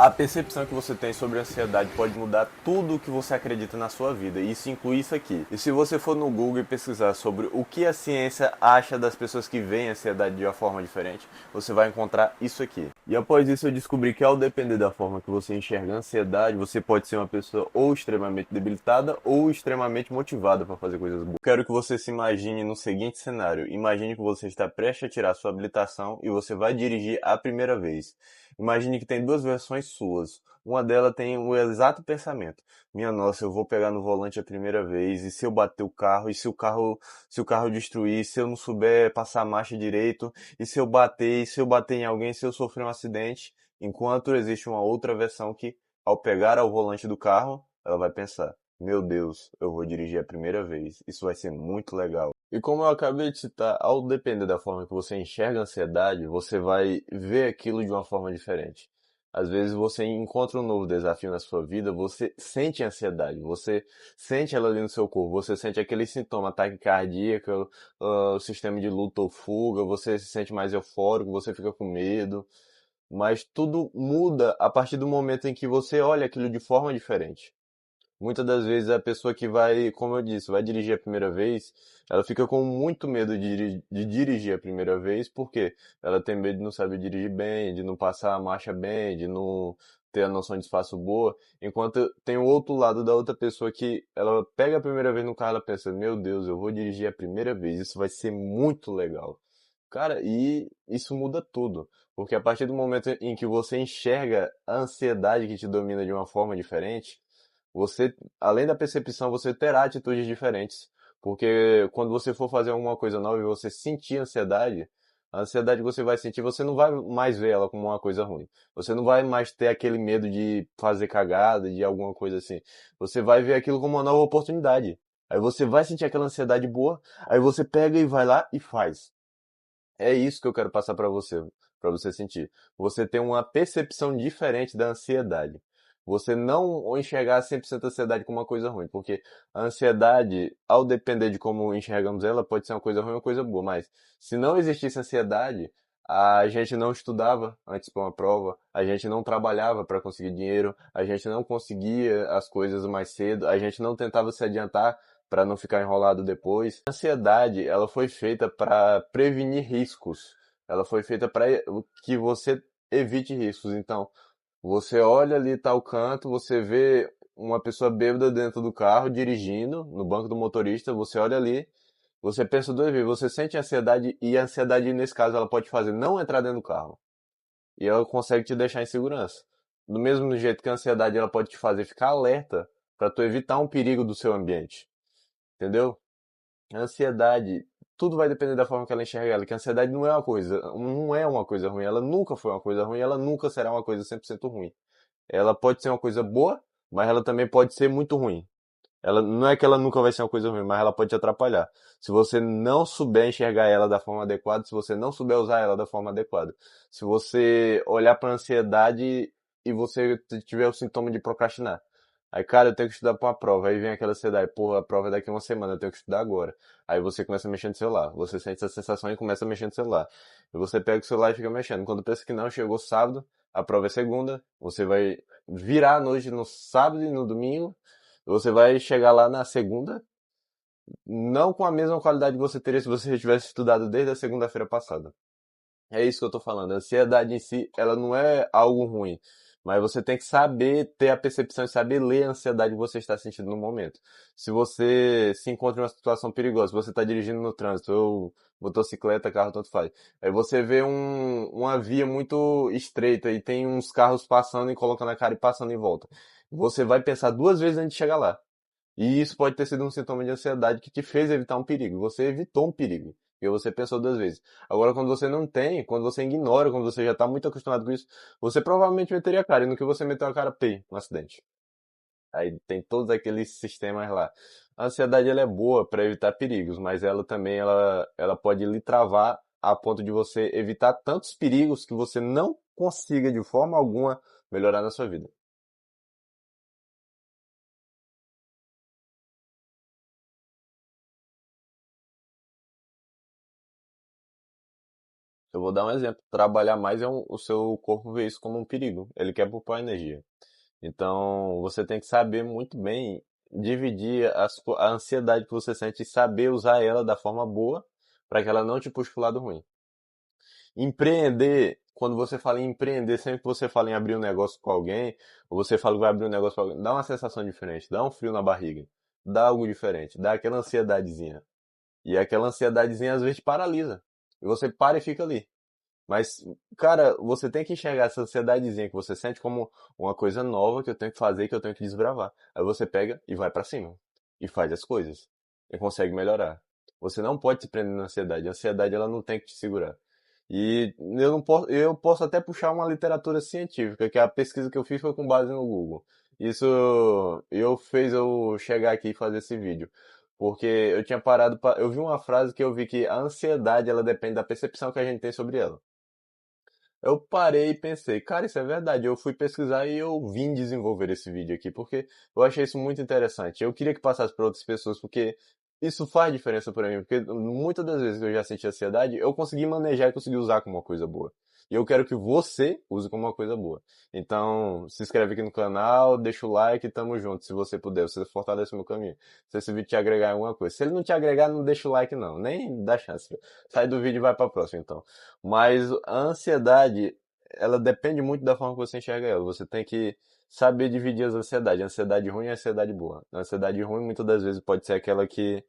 A percepção que você tem sobre a ansiedade pode mudar tudo o que você acredita na sua vida. E isso inclui isso aqui. E se você for no Google e pesquisar sobre o que a ciência acha das pessoas que veem a ansiedade de uma forma diferente, você vai encontrar isso aqui. E após isso eu descobri que ao depender da forma que você enxerga a ansiedade, você pode ser uma pessoa ou extremamente debilitada ou extremamente motivada para fazer coisas boas. Quero que você se imagine no seguinte cenário. Imagine que você está prestes a tirar sua habilitação e você vai dirigir a primeira vez. Imagine que tem duas versões suas. Uma delas tem o exato pensamento. Minha nossa, eu vou pegar no volante a primeira vez, e se eu bater o carro, e se o carro destruir, se eu não souber passar a marcha direito, e se eu bater em alguém, se eu sofrer um acidente, enquanto existe uma outra versão que, ao pegar ao volante do carro, ela vai pensar: meu Deus, eu vou dirigir a primeira vez. Isso vai ser muito legal. E como eu acabei de citar, ao depender da forma que você enxerga a ansiedade, você vai ver aquilo de uma forma diferente. Às vezes você encontra um novo desafio na sua vida, você sente ansiedade, você sente ela ali no seu corpo, você sente aquele sintoma, ataque cardíaco, o sistema de luta ou fuga, você se sente mais eufórico, você fica com medo, mas tudo muda a partir do momento em que você olha aquilo de forma diferente. Muitas das vezes a pessoa que vai, como eu disse, vai dirigir a primeira vez, ela fica com muito medo de dirigir a primeira vez, porque ela tem medo de não saber dirigir bem, de não passar a marcha bem, de não ter a noção de espaço boa, enquanto tem o outro lado da outra pessoa que ela pega a primeira vez no carro, ela pensa: meu Deus, eu vou dirigir a primeira vez, isso vai ser muito legal. Cara, e isso muda tudo, porque a partir do momento em que você enxerga a ansiedade que te domina de uma forma diferente, você, além da percepção, você terá atitudes diferentes. Porque quando você for fazer alguma coisa nova e você sentir ansiedade, a ansiedade que você vai sentir, você não vai mais ver ela como uma coisa ruim. Você não vai mais ter aquele medo de fazer cagada, de alguma coisa assim. Você vai ver aquilo como uma nova oportunidade. Aí você vai sentir aquela ansiedade boa, aí você pega e vai lá e faz. É isso que eu quero passar para você sentir. Você tem uma percepção diferente da ansiedade. Você não enxergar 100% a ansiedade como uma coisa ruim, porque a ansiedade, ao depender de como enxergamos ela, pode ser uma coisa ruim ou uma coisa boa, mas se não existisse ansiedade, a gente não estudava antes para uma prova, a gente não trabalhava para conseguir dinheiro, a gente não conseguia as coisas mais cedo, a gente não tentava se adiantar para não ficar enrolado depois. A ansiedade, ela foi feita para prevenir riscos. Ela foi feita para que você evite riscos. Então, você olha ali tal canto, você vê uma pessoa bêbada dentro do carro dirigindo, no banco do motorista, você olha ali, você pensa duas vezes, você sente ansiedade e a ansiedade nesse caso ela pode fazer não entrar dentro do carro. E ela consegue te deixar em segurança. Do mesmo jeito que a ansiedade ela pode te fazer ficar alerta para tu evitar um perigo do seu ambiente. Entendeu? A ansiedade, tudo vai depender da forma que ela enxerga ela, que a ansiedade não é uma coisa ruim, ela nunca foi uma coisa ruim, ela nunca será uma coisa 100% ruim. Ela pode ser uma coisa boa, mas ela também pode ser muito ruim. Ela não é que ela nunca vai ser uma coisa ruim, mas ela pode te atrapalhar. Se você não souber enxergar ela da forma adequada, se você não souber usar ela da forma adequada. Se você olhar para a ansiedade e você tiver o sintoma de procrastinar. Aí, cara, eu tenho que estudar para uma prova. Aí vem aquela ansiedade, porra, a prova é daqui a uma semana, eu tenho que estudar agora. Aí você começa a mexer no celular. Você sente essa sensação e começa a mexer no celular. E você pega o celular e fica mexendo. Quando pensa que não, chegou sábado, a prova é segunda, você vai virar a noite no sábado e no domingo, você vai chegar lá na segunda, não com a mesma qualidade que você teria se você tivesse estudado desde a segunda-feira passada. É isso que eu tô falando. A ansiedade em si, ela não é algo ruim. Mas você tem que saber ter a percepção e saber ler a ansiedade que você está sentindo no momento. Se você se encontra em uma situação perigosa, você está dirigindo no trânsito, ou motocicleta, carro, tanto faz. Aí você vê uma via muito estreita e tem uns carros passando e colocando a cara e passando em volta. Você vai pensar duas vezes antes de chegar lá. E isso pode ter sido um sintoma de ansiedade que te fez evitar um perigo. Você evitou um perigo. Porque você pensou duas vezes. Agora, quando você não tem, quando você ignora, quando você já está muito acostumado com isso, você provavelmente meteria a cara. E no que você meteu a cara, pei, um acidente. Aí tem todos aqueles sistemas lá. A ansiedade ela é boa para evitar perigos, mas ela também ela pode lhe travar a ponto de você evitar tantos perigos que você não consiga de forma alguma melhorar na sua vida. Eu vou dar um exemplo. Trabalhar mais o seu corpo vê isso como um perigo. Ele quer poupar energia. Então, você tem que saber muito bem dividir a ansiedade que você sente e saber usar ela da forma boa para que ela não te puxe pro lado ruim. Empreender, quando você fala em empreender, sempre que você fala em abrir um negócio com alguém, ou você fala que vai abrir um negócio com alguém, dá uma sensação diferente, dá um frio na barriga, dá algo diferente, dá aquela ansiedadezinha. E aquela ansiedadezinha às vezes te paralisa. E você para e fica ali. Mas, cara, você tem que enxergar essa ansiedadezinha que você sente como uma coisa nova que eu tenho que fazer, que eu tenho que desbravar. Aí você pega e vai pra cima. E faz as coisas. E consegue melhorar. Você não pode se prender na ansiedade. A ansiedade, ela não tem que te segurar. E eu posso até puxar uma literatura científica, que a pesquisa que eu fiz foi com base no Google. Isso fez eu chegar aqui e fazer esse vídeo. Porque eu tinha parado eu vi uma frase que eu vi que a ansiedade ela depende da percepção que a gente tem sobre ela. Eu parei e pensei, cara, isso é verdade. Eu fui pesquisar e eu vim desenvolver esse vídeo aqui, porque eu achei isso muito interessante. Eu queria que passasse para outras pessoas, porque isso faz diferença para mim. Porque muitas das vezes que eu já senti ansiedade, eu consegui manejar e consegui usar como uma coisa boa. E eu quero que você use como uma coisa boa. Então, se inscreve aqui no canal, deixa o like e tamo junto. Se você puder, você fortalece o meu caminho. Se esse vídeo te agregar em alguma coisa. Se ele não te agregar, não deixa o like não. Nem dá chance. Sai do vídeo e vai pra próxima, então. Mas a ansiedade, ela depende muito da forma que você enxerga ela. Você tem que saber dividir as ansiedades. A ansiedade ruim e a ansiedade boa. A ansiedade ruim, muitas das vezes, pode ser aquela que,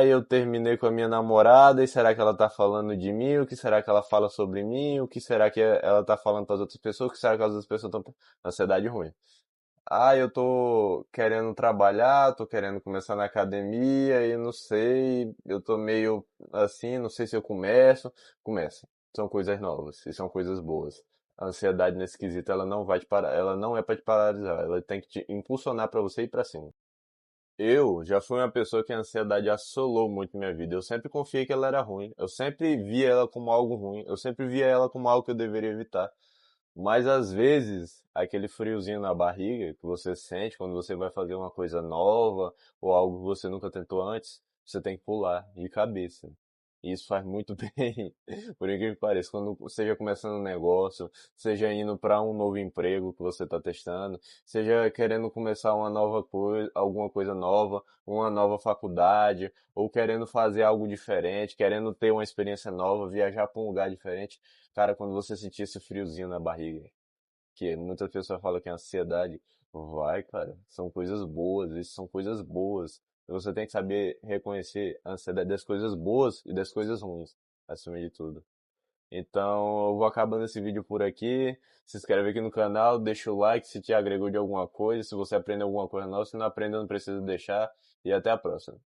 eu terminei com a minha namorada e será que ela tá falando de mim? O que será que ela fala sobre mim? O que será que ela tá falando para as outras pessoas? O que será que as outras pessoas estão... Ansiedade ruim. Eu tô querendo trabalhar, tô querendo começar na academia e não sei, eu tô meio assim, não sei se eu começo. Começa. São coisas novas e são coisas boas. A ansiedade nesse quesito, ela não vai te parar, ela não é para te paralisar, ela tem que te impulsionar para você ir para cima. Eu já fui uma pessoa que a ansiedade assolou muito minha vida. Eu sempre confiei que ela era ruim. Eu sempre via ela como algo ruim. Eu sempre via ela como algo que eu deveria evitar. Mas às vezes, aquele friozinho na barriga que você sente quando você vai fazer uma coisa nova ou algo que você nunca tentou antes, você tem que pular de cabeça. E isso faz muito bem, por incrível que pareça, quando seja começando um negócio, seja indo para um novo emprego que você está testando, seja querendo começar uma nova coisa, alguma coisa nova, uma nova faculdade, ou querendo fazer algo diferente, querendo ter uma experiência nova, viajar para um lugar diferente. Cara, quando você sentir esse friozinho na barriga, que muitas pessoas falam que é ansiedade, vai, cara, são coisas boas, isso são coisas boas. Você tem que saber reconhecer a ansiedade das coisas boas e das coisas ruins, acima de tudo. Então, eu vou acabando esse vídeo por aqui. Se inscreve aqui no canal, deixa o like se te agregou de alguma coisa, se você aprendeu alguma coisa nova, se não aprendeu, não precisa deixar. E até a próxima.